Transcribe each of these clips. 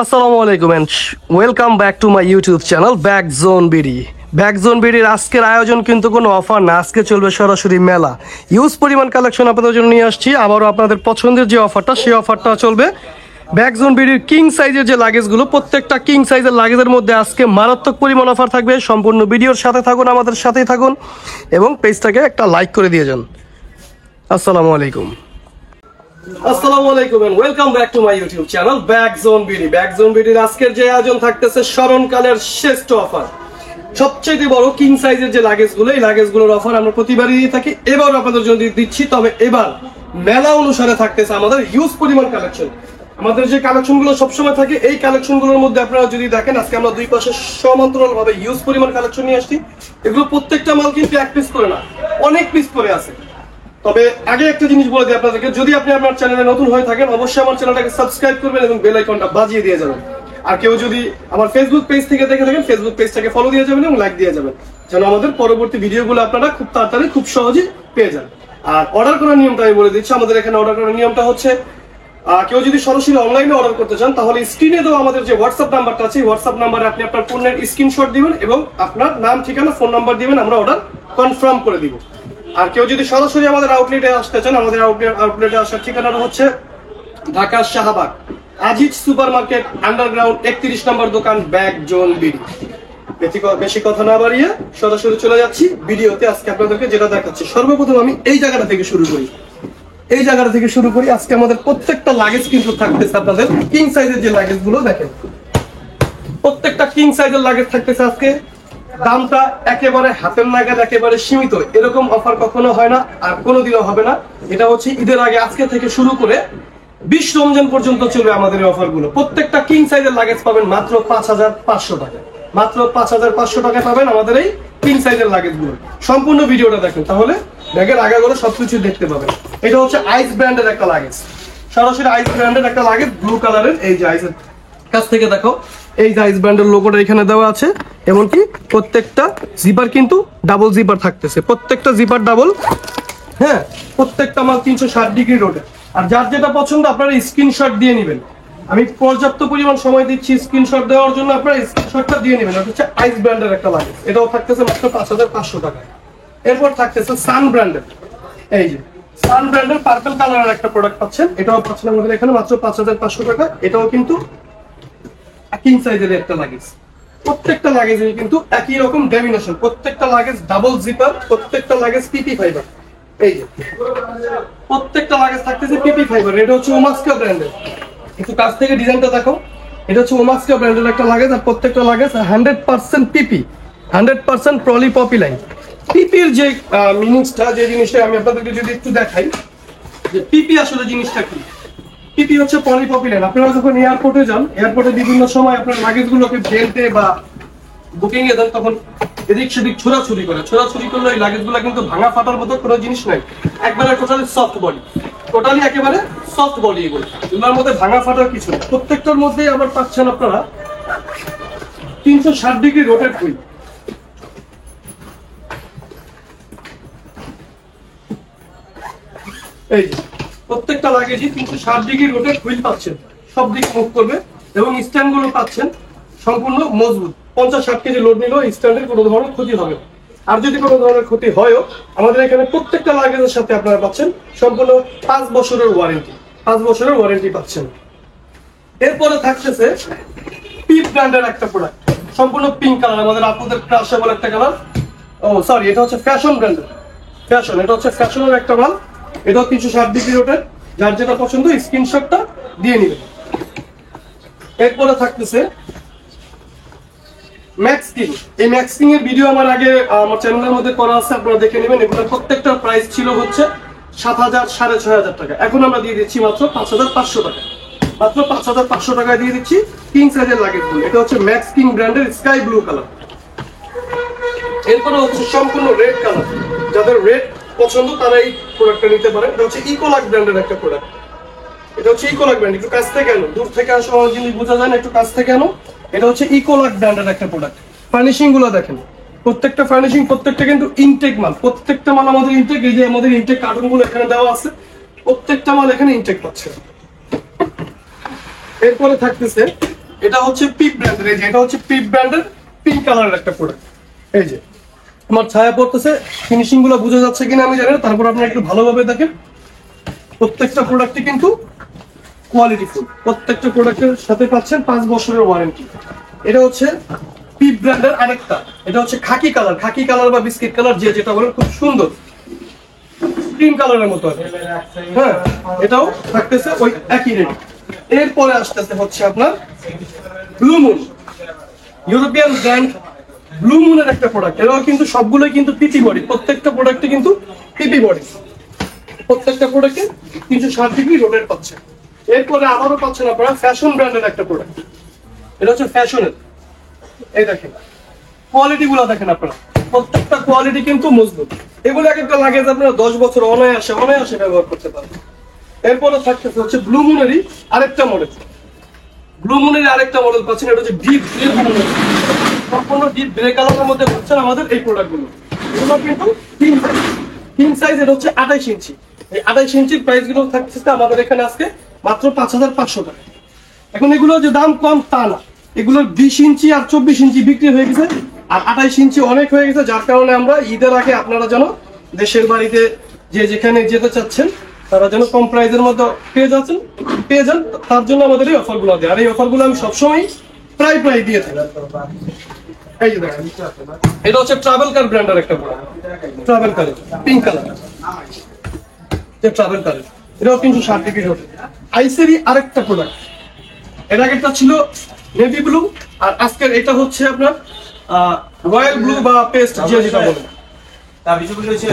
আসসালামু আলাইকুম and welcome back to my YouTube channel Backzone BD. Backzone বিডির আজকের আয়োজন কিন্তু কোনো অফার না, আজকে চলবে সরাসরি মেলা। ইউজ পরিমাণ কালেকশন আপনাদের জন্য নিয়ে আসছি। আবারও আপনাদের পছন্দের যে অফারটা, সেই অফারটা চলবে ব্যাকজোন বিডির কিং সাইজের যে লাগেজগুলো, প্রত্যেকটা কিং সাইজের লাগেজের মধ্যে আজকে মারাত্মক পরিমাণ অফার থাকবে। সম্পূর্ণ ভিডিওর সাথে থাকুন, আমাদের সাথেই থাকুন এবং পেজটাকে একটা লাইক করে দিয়ে যান। আসসালামু আলাইকুম। আসসালামু আলাইকুম and welcome back to my YouTube channel Backzone BD. Backzone বিডির আজকের যে আয়োজন থাকতেছে স্মরণকালের শ্রেষ্ঠ অফার, সবচেয়ে বড় কিং সাইজের যে লাগেজগুলো, এই লাগেজগুলোর অফার আমরা প্রতিবারই দিয়ে থাকি, এবার আপনাদের জন্য দিচ্ছি। তবে এবার মেলা অনুসারে থাকতেছে আমাদের হিউজ পরিমাণ কালেকশন। আমাদের যে কালেকশনগুলো সবসময় থাকে, এই কালেকশনগুলোর মধ্যে আপনারা যদি দেখেন, আজকে আমরা দুই পাশে সমান্তরাল ভাবে হিউজ পরিমাণ কালেকশন নিয়ে আসছি। এগুলো প্রত্যেকটা মাল কিন্তু এক পিস করে না, অনেক পিস করে আছে। তবে আগে একটা জিনিস বলে দিই আপনাদেরকে, যদি আপনি আমার চ্যানেলে নতুন হয়ে থাকেন, অবশ্যই আমার চ্যানেলটাকে সাবস্ক্রাইব করবেন এবং বেল আইকনটা বাজিয়ে দিয়ে যাবেন। আর কেউ যদি আমার ফেসবুক পেজ থেকে দেখে থাকেন, ফেসবুক পেজটাকে ফলো দিয়ে যাবেন এবং লাইক দিয়ে যাবেন, যেন আমাদের পরবর্তী ভিডিওগুলো আপনারা খুব তাড়াতাড়ি খুব সহজেই পেয়ে যান। আর অর্ডার করার নিয়মটা আমি বলে দিচ্ছি। আমাদের এখানে অর্ডার করার নিয়মটা হচ্ছে, কেউ যদি সরাসরি অনলাইনে অর্ডার করতে চান, তাহলে স্ক্রিনে দেওয়া আমাদের যে হোয়াটসঅ্যাপ নাম্বারটা আছে, হোয়াটসঅ্যাপ নাম্বারে আপনি আপনার পণ্যের স্ক্রিনশট দিবেন এবং আপনার নাম, ঠিকানা, ফোন নাম্বার দিবেন, আমরা অর্ডার কনফার্ম করে দিব। আর কেউ যদি সরাসরি আমাদের আউটলেটে আসতে চান, আমাদের আউটলেটে আসার ঠিকানাটা হচ্ছে ঢাকার Shahbag Aziz super market underground 31 নম্বর দোকান, ব্যাকজোন বিডি। বেশি কথা না বাড়িয়ে সরাসরি চলে যাচ্ছি ভিডিওতে। আজকে আপনাদেরকে যেটা দেখাচ্ছি, সর্বপ্রথম আমি এই জায়গাটা থেকে শুরু করি। আজকে আমাদের প্রত্যেকটা লাগেজ কিন্তু থাকতেছে আপনাদের কিং সাইজের যে লাগেজ গুলো দেখেন, প্রত্যেকটা কিং সাইজের লাগেজ থাকতেছে আজকে। দামটা একেবারে হাতের নাগাদ, একেবারে সীমিত। এরকম অফার কখনো হয় না আর কোনোদিনও হবে না। এটা হচ্ছে ঈদের আগে, আজকে থেকে শুরু করে 20 রমজান পর্যন্ত চলবে আমাদের এই অফার গুলো। প্রত্যেকটা কিং সাইজের লাগেজ পাবেন মাত্র 5500 টাকা। মাত্র 5500 টাকায় পাবেন আমাদের এই কিং সাইজের লাগেজ গুলো। সম্পূর্ণ ভিডিওটা দেখেন, তাহলে ব্যাগের আগাগোড়া সবকিছু দেখতে পাবেন। এটা হচ্ছে আইস ব্র্যান্ডের একটা লাগেজ, সরাসরি আইস ব্র্যান্ডের একটা লাগেজ, ব্লু কালারের। এই যে আইসের কাছ থেকে দেখো, এই যে আইস ব্র্যান্ডের লোগোটা এখানে দেওয়া আছে। এমনকি প্রত্যেকটা জিপার কিন্তু ডাবল জিপার থাকতেছে, প্রত্যেকটা জিপার ডাবল। হ্যাঁ, প্রত্যেকটা মাল 360 ডিগ্রি রোডে। আর যার যেটা পছন্দ আপনারা স্ক্রিনশট দিয়ে নেবেন। আমি পর্যাপ্ত পরিমাণ সময় দিচ্ছি স্ক্রিনশট দেওয়ার জন্য, আপনারা স্ক্রিনশটটা দিয়ে নেবেন। এটা হচ্ছে আইস ব্র্যান্ডের একটা লাগেজ, এটাও থাকতেছে মাত্র 5500 টাকায়। এরপর থাকতেছে সান ব্র্যান্ডের, এই যে সান ব্র্যান্ডের পার্পল কালারের একটা প্রোডাক্ট পাচ্ছেন। এটাও পাচ্ছেন আমাদের এখানে মাত্র 5500 টাকা। এটাও কিন্তু কিং সাইজের একটা লাগেজ। প্রত্যেকটা লাগেজে কিন্তু একই রকম ডেমিনেশন, প্রত্যেকটা লাগেজ ডাবল জিপার, প্রত্যেকটা লাগেজ পিপি ফাইবার। এই যে প্রত্যেকটা লাগেজ থাকতেছে পিপি ফাইবার। এটা হচ্ছে ওমাস্কা ব্র্যান্ডের, একটু কাছ থেকে ডিজাইনটা দেখো। এটা হচ্ছে ওমাস্কা ব্র্যান্ডের একটা লাগেজ। আর প্রত্যেকটা লাগেজ 100% পিপি, 100% পলিপ্রপিলাইন। পিপির যে মিনিংসটা, যে জিনিসটা আমি আপনাদেরকে যদি একটু দেখাই, যে পিপি আসলে জিনিসটা কি। পিপি হচ্ছে পলিপ্রপিলাইন। আপনারা যখন এয়ারপোর্টে যান, এয়ারপোর্টে বিভিন্ন সময় আপনার লাগেজগুলোকে বেল্টে বা বুকিং এ দেন, তখন এদিক সেদিক ছোড়াছুরি করলে এই লাগেজগুলো কিন্তু ভাঙা ফাটার মতো কোনো জিনিস নাই। একবারে টোটালি সফট বডি, টোটালি একেবারে সফট বডি। এগুলোর মধ্যে ভাঙা ফাটার কিছু নেই। প্রত্যেকটার মধ্যেই আবার পাচ্ছেন আপনারা 360 ডিগ্রি রোটেট হুইল। এই যে প্রত্যেকটা লাগেজই 360 ডিগ্রি রোটেট হুইল পাচ্ছেন, সব দিক মুভ করবে। এবং স্ট্যান্ড গুলো পাচ্ছেন সম্পূর্ণ মজবুত। 50-60 কেজি লোড নিলেও স্ট্যান্ডের কোনো ধরনের ক্ষতি হবে না। আর যদি কোনো ধরনের ক্ষতি হয়ও, আমাদের এখানে প্রত্যেকটা লাগেজের সাথে আপনারা পাচ্ছেন সম্পূর্ণ 5 বছরের ওয়ারেন্টি, 5 বছরের ওয়ারেন্টি পাচ্ছেন। এরপরে থাকতেছে পিপ ব্র্যান্ডের একটা প্রোডাক্ট, সম্পূর্ণ পিঙ্ক কালার, আমাদের আপুদের ক্রাশে বলে একটা কালার। ও সরি, এটা হচ্ছে ফ্যাশন ব্র্যান্ডের, ফ্যাশন। এটা হচ্ছে ফ্যাশনের একটা মাল। এটাও 360 ডিগ্রি রোটেট। যার যেটা পছন্দ স্ক্রিনশটটা দিয়ে নেবেন। এরপরে থাকতেছে ম্যাক্স কিং। এই ম্যাক্স কিং এর ভিডিও আমার আগে আমার চ্যানেলের মধ্যে করা আছে, আপনারা দেখে নেবেন। এগুলোর প্রত্যেকটার প্রাইস ছিল হচ্ছে 7000, 6500 টাকা। এখন আমরা দিয়ে দিচ্ছি মাত্র 5500 টাকা। মাত্র 5500 টাকায় দিয়ে দিচ্ছি কিং সাইজের লাগেজগুলো। এটা হচ্ছে ম্যাক্স কিং ব্র্যান্ডের স্কাই ব্লু কালার। এরপরে হচ্ছে সম্পূর্ণ রেড কালার। যাদের রেড পছন্দ তারা এই প্রোডাক্টটা নিতে পারেন। এটা হচ্ছে ইকোলাক ব্র্যান্ডের একটা প্রোডাক্ট। এটা হচ্ছে ইকোলাক ব্র্যান্ড। একটু কাছ থেকে আনো, দূর থেকে আসলে আমার জিনিস বোঝা যায় না, একটু কাছ থেকে আনো। এটা হচ্ছে ইকোলাক ব্র্যান্ডের একটা প্রোডাক্ট। ফার্নিশিং গুলো দেখেন, প্রত্যেকটা ফার্নিশিং, প্রত্যেকটা কিন্তু ইনটেক মাল। প্রত্যেকটা মাল আমাদের ইনটেক। এই যে আমাদের ইনটেক কার্টুন গুলো এখানে দেওয়া আছে, প্রত্যেকটা মাল এখানে ইনটেক পাচ্ছে। এরপরে থাকতেছে এটা হচ্ছে পিপ ব্র্যান্ডের, এই যে এটা হচ্ছে পিপ ব্র্যান্ডের পিঙ্ক কালারের একটা প্রোডাক্ট। এই যে আমার ছায়া পড়তেছে, ফিনিশিং গুলো বোঝা যাচ্ছে কিনা আমি জানি না, তারপর আপনি একটু ভালোভাবে দেখেন। প্রত্যেকটা প্রোডাক্টই কিন্তু কোয়ালিটি ফুল, প্রত্যেকটা প্রোডাক্টের সাথে পাচ্ছেন 5 বছরের ওয়ারেন্টি। এটা হচ্ছে পিপ ব্র্যান্ডের আরেকটা, এটা হচ্ছে খাকি কালার বা বিস্কিট কালার, যে যেটা বলেন, খুব সুন্দর ক্রিম কালারের মতো। হ্যাঁ, এটাও থাকতেছে ওই একই রেট। এরপরে আসতেছে হচ্ছে আপনার Blue Moon, European brand Blue মুনের একটা প্রোডাক্ট। এরাও কিন্তু সবগুলোই কিন্তু পিপি বডি, প্রত্যেকটা প্রোডাক্টে কিন্তু পিপি বডি, প্রত্যেকটা প্রোডাক্টে 360 ডিগ্রি রোটেট পাচ্ছে। এরপরে আবারও পাচ্ছেন আপনারা ফ্যাশন ব্র্যান্ডের একটা প্রোডাক্ট, এটা হচ্ছে ফ্যাশনের। এই দেখেন কোয়ালিটি গুলো দেখেন আপনারা, প্রত্যেকটা কোয়ালিটি কিন্তু মজবুত। এগুলো এক একটা লাগেজ আপনারা 10 বছর অনায়াসে ব্যবহার করতে পারবেন। এরপরে থাকতেছে হচ্ছে ব্লু মুনেরই আরেকটা মডেল, পাচ্ছেন, এটা হচ্ছে ডিপ গ্রে, সম্পূর্ণ ডিপ গ্রে কালারের মধ্যে পাচ্ছেন আমাদের এই প্রোডাক্টগুলো। এগুলো কিন্তু কিং সাইজ, এটা হচ্ছে 28 ইঞ্চি। এই 28 ইঞ্চির প্রাইস গুলো থাকছে আমাদের এখানে আজকে মাত্র 5500 টাকা। এখন এগুলো যে দাম কম তা না, এগুলোর 20 ইঞ্চি আর 24 ইঞ্চি বিক্রি হয়ে গেছে, আর 28 ইঞ্চি অনেক হয়ে গেছে, যার কারণে আমরা ঈদের আগে আপনারা যেন দেশের বাড়িতে যে যেখানে যেতে চাচ্ছেন তারা যেন কম প্রাইসের মধ্যে পেয়ে যান, তার জন্য আমাদের এই অফারগুলো দেয়। আর এই অফারগুলো আমি সবসময় প্রায় দিয়ে থাকি। এই যে দেখেন, এটা হচ্ছে ট্রাভেল কার ব্র্যান্ডের একটা প্রোডাক্ট, ট্রাভেল কার পিঙ্ক কালার, যে ট্রাভেল কার, এটাও 360 ডিগ্রি রোটেট। আইসেরই আরেকটা প্রোডাক্ট, এর আগেরটা ছিল নেভি ব্লু, আর আজকের এটা হচ্ছে আপনার রয়্যাল ব্লু বা পেস্ট, যে যেটা বলেন।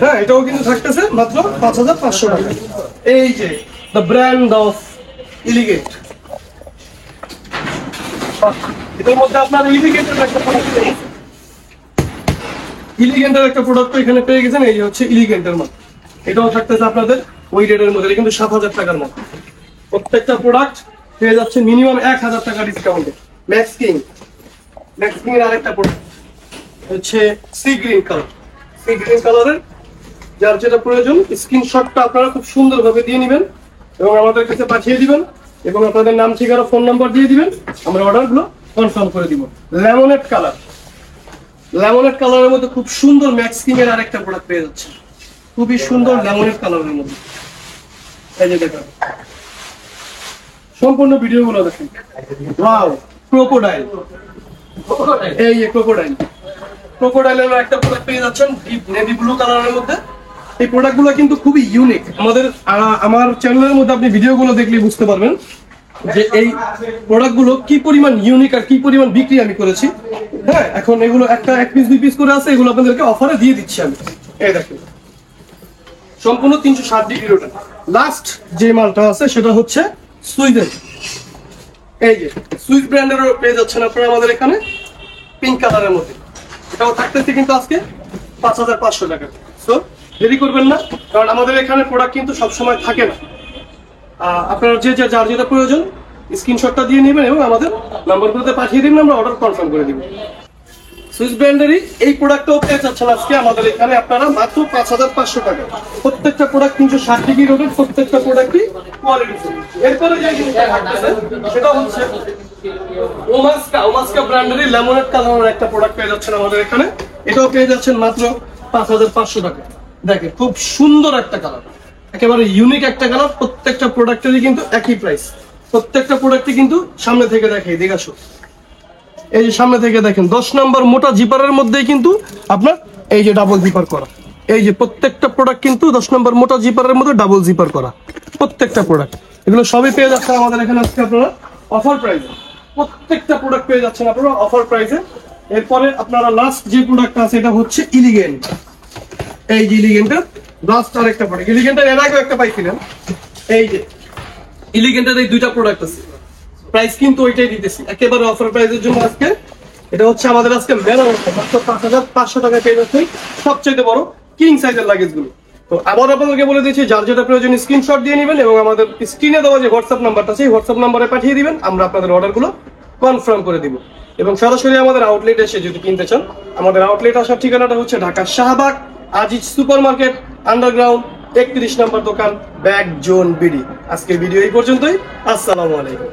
হ্যাঁ, এটাও কিন্তু থাকতেছে মাত্র 5500 টাকা। এই যে দ্য ব্র্যান্ড অফ এলিগেন্ট, এটার মধ্যে আপনার এলিগেন্টের একটা প্রোডাক্ট এখানে পেয়ে গেছেন। এই যে হচ্ছে এলিগেন্টের মধ্যে, এটাও থাকতেছে আপনাদের ওই রেটের মধ্যে, কিন্তু 7000 টাকার মধ্যে। প্রত্যেকটা প্রোডাক্ট পেয়ে যাচ্ছে মিনিমাম 1000 টাকা ডিসকাউন্টে। ম্যাক্স কিং এর আরেকটা প্রোডাক্ট হচ্ছে সি গ্রিন কালারের, যার যেটা প্রয়োজন স্ক্রিনশটটা আপনারা খুব সুন্দরভাবে দিয়ে নেবেন এবং আমাদের কাছে পাঠিয়ে দিবেন, এবং আপনাদের নাম, ঠিকানা, ফোন নাম্বার দিয়ে দিবেন, আমরা অর্ডারগুলো কনফার্ম করে দিব। লেমনেড কালারের মধ্যে খুব সুন্দর ম্যাক্স কিং এর আরেকটা প্রোডাক্ট পেয়ে যাচ্ছে, খুবই সুন্দর লেমনেড কালারের মধ্যে। এই যে দেখেন, সম্পূর্ণ ভিডিওগুলো দেখেন। ওয়াও, ক্রোকোডাইল, এই যে ক্রোকোডাইলের একটা প্রোডাক্ট পেয়ে যাচ্ছেন ডিপ নেভি ব্লু কালারের মধ্যে। এই প্রোডাক্টগুলো কিন্তু খুবই ইউনিক। আমার চ্যানেলের মধ্যে আপনি ভিডিওগুলো দেখলে বুঝতে পারবেন যে এই প্রোডাক্টগুলো কি পরিমাণ ইউনিক আর কি পরিমাণ বিক্রি আমি করেছি। হ্যাঁ, এখন এগুলো এক পিস 2 পিস করে আছে, এগুলো আপনাদেরকে অফারে দিয়ে দিচ্ছি আমি। এই দেখেন, সম্পূর্ণ 360 ডিগ্রি রোটেট। লাস্ট যে মালটা আছে সেটা হচ্ছে সুইজের, এই যে সুইস ব্র্যান্ডের পেয়ে যাচ্ছেন আপনারা আমাদের এখানে পিঙ্ক কালারের মধ্যে। এটাও থাকতেছে কিন্তু আজকে 5500 টাকা। সো দেরি করবেন না, কারণ আমাদের এখানে প্রোডাক্ট কিন্তু সবসময় থাকে না। আপনারা যার যেটা প্রয়োজন স্ক্রিনশটটা দিয়ে নেবেন এবং আমাদের নাম্বারগুলোতে পাঠিয়ে দিবেন, আমরা অর্ডার কনফার্ম করে দিব। সুইস ব্র্যান্ডেরই এই প্রোডাক্টটাও পেয়ে যাচ্ছেন আজকে আমাদের এখানে আপনারা মাত্র 5500 টাকা। প্রত্যেকটা প্রোডাক্ট 360 ডিগ্রি রোটেট, প্রত্যেকটা প্রোডাক্টই কোয়ালিটি। এরপরে যে জিনিসটা থাকতেছে সেটা হচ্ছে ওমাস্কা ব্র্যান্ডেরই লেমনেড কালারের একটা প্রোডাক্ট পেয়ে যাচ্ছেন আমাদের এখানে। এটাও পেয়ে যাচ্ছেন মাত্র 5500 টাকা। দেখেন, খুব সুন্দর একটা কালার, একেবারে ইউনিক একটা কালার। প্রত্যেকটা প্রোডাক্টেরই কিন্তু একই প্রাইস। প্রত্যেকটা প্রোডাক্টই কিন্তু সামনে থেকে দেখে আসো, এই যে সামনে থেকে দেখেন 10 নম্বর মোটা জিপারের মধ্যেই কিন্তু আপনার এই যে ডাবল জিপার করা। এই যে প্রত্যেকটা প্রোডাক্ট কিন্তু 10 নম্বর মোটা জিপারের মধ্যে ডাবল জিপার করা প্রত্যেকটা প্রোডাক্ট। এগুলো সবই পেয়ে যাচ্ছেন আমাদের এখানে আজকে আপনারা অফার প্রাইসে। প্রত্যেকটা প্রোডাক্ট পেয়ে যাচ্ছেন আপনারা অফার প্রাইসে। এরপরে আপনারা লাস্ট যে প্রোডাক্ট আছে এটা হচ্ছে এলিগেন্ট। এই যে এলিগেন্টের লাস্ট আরেকটা প্রোডাক্ট, এলিগেন্টের এর আগেও একটা পাইছিলেন। এই যে এলিগেন্টের এই দুইটা প্রোডাক্ট আছে, প্রাইস কিন্তু ওইটাই দিতেছি একেবারে অফার প্রাইসের জন্য আজকে। এটা হচ্ছে আমাদের আজকে মেলা অফার, মাত্র 5500 টাকা পেয়ে যাচ্ছে সবচেয়ে বড় কিং সাইজের লাগেজগুলো। তো আবার আপনাদেরকে বলে দিচ্ছি, যার যেটা প্রয়োজন স্ক্রিনশট দিয়ে নেবেন এবং আমাদের স্ক্রিনে দেওয়া যে হোয়াটসঅ্যাপ নাম্বারটা আছে হোয়াটসঅ্যাপ নাম্বারে পাঠিয়ে দিবেন, আমরা আপনাদের অর্ডারগুলো কনফার্ম করে দিব। এবং সরাসরি আমাদের আউটলেট এসে যদি কিনতে চান, আমাদের আউটলেট আসার ঠিকানাটা হচ্ছে Dhaka Shahbag Aziz super market underground 31 নম্বর দোকান, ব্যাগ জোন বিডি। আজকের ভিডিও এই পর্যন্তই। আসসালামু আলাইকুম।